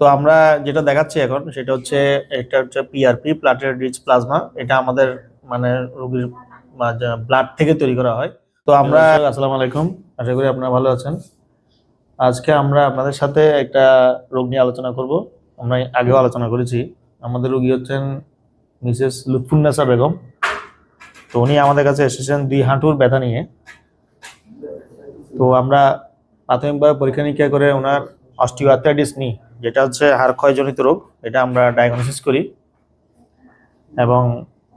তো আমরা যেটা দেখাচ্ছি এখন সেটা হচ্ছে এটা হচ্ছে পিআরপি, প্লাটেলেট রিচ প্লাজমা। এটা আমাদের মানে রোগীর ব্লাড থেকে তৈরি করা হয়। তো আমরা আসসালামু আলাইকুম, আশা করি আপনারা ভালো আছেন। আজকে আমরা আপনাদের সাথে একটা রোগ নিয়ে আলোচনা করব। আমরা আগেও আলোচনা করেছি। আমাদের রোগী হচ্ছেন মিসেস লুৎফুন্নেসা বেগম। তো উনি আমাদের কাছে এসেছেন 2 হাঁটুর ব্যথা নিয়ে। তো আমরা প্রাথমিকভাবে পরীক্ষা নিরীক্ষা করে ওনার অস্টিওআর্থ্রাইটিস নিই, যেটা হচ্ছে হাড় ক্ষয়জনিত রোগ, এটা আমরা ডায়াগনোসিস করি এবং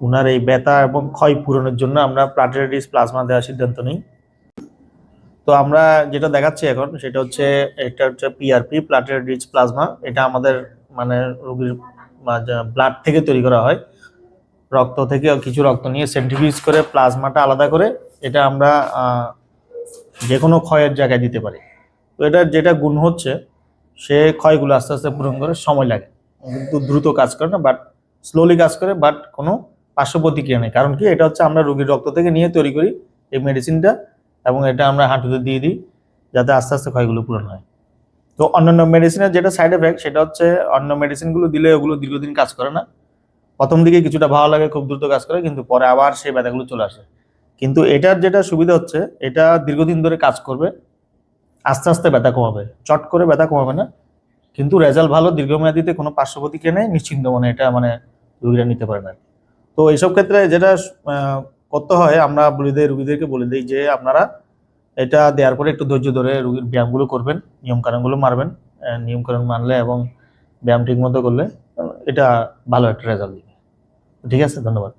ওনার এই ব্যথা এবং ক্ষয় পূরণের জন্য আমরা প্লাটেলেট রিচ প্লাজমা দেওয়ার সিদ্ধান্ত নিই। তো আমরা যেটা দেখাচ্ছি এখন সেটা হচ্ছে এটা হচ্ছে পিআরপি, প্লাটেলেট রিচ প্লাজমা। এটা আমাদের মানে রোগীর ব্লাড থেকে তৈরি করা হয়। রক্ত থেকে কিছু রক্ত নিয়ে সেন্ট্রিফিউজ করে প্লাজমাটা আলাদা করে এটা আমরা যে কোনো ক্ষয়ের জায়গায় দিতে পারি। তো এটার যেটা গুণ হচ্ছে সে ক্ষয়গুলো আস্তে আস্তে পূরণ করে, সময় লাগে, কিন্তু দ্রুত কাজ করে না, বাট স্লোলি কাজ করে, বাট কোনো পার্শ্ব প্রতিক্রিয়া নেই। কারণ কি, এটা হচ্ছে আমরা রোগীর রক্ত থেকে নিয়ে তৈরি করি এই মেডিসিনটা, এবং এটা আমরা হাঁটুতে দিয়ে দিই যাতে আস্তে আস্তে ক্ষয়গুলো পূরণ হয়। তো অন্যান্য মেডিসিনের যেটা সাইড এফেক্ট সেটা হচ্ছে অন্য মেডিসিনগুলো দিলে ওগুলো দীর্ঘদিন কাজ করে না। প্রথম দিকে কিছুটা ভালো লাগে, খুব দ্রুত কাজ করে, কিন্তু পরে আবার সেই ব্যথাগুলো চলে আসে। কিন্তু এটার যেটা সুবিধা হচ্ছে এটা দীর্ঘদিন ধরে কাজ করবে, আস্তে আস্তে ব্যথা কমাবে, চট করে ব্যথা কমাবে না, কিন্তু রেজাল্ট ভালো, দীর্ঘমেয়াদীতে কোনো পার্শ্ব প্রতিক্রিয়া নেই, নিশ্চিন্ত মনে এটা মানে রোগীরা নিতে পারে না। তো এইসব ক্ষেত্রে যেটা করতে হয়, আমরা রোগীদেরকে বলে দিই যে আপনারা এটা দেওয়ার পরে একটু ধৈর্য ধরে রোগীর ব্যায়ামগুলো করবেন, নিয়মকানুনগুলো মারবেন। নিয়মকানুন মানলে এবং ব্যায়াম ঠিক মতো করলে এটা ভালো একটা রেজাল্ট দিবে। ঠিক আছে, ধন্যবাদ।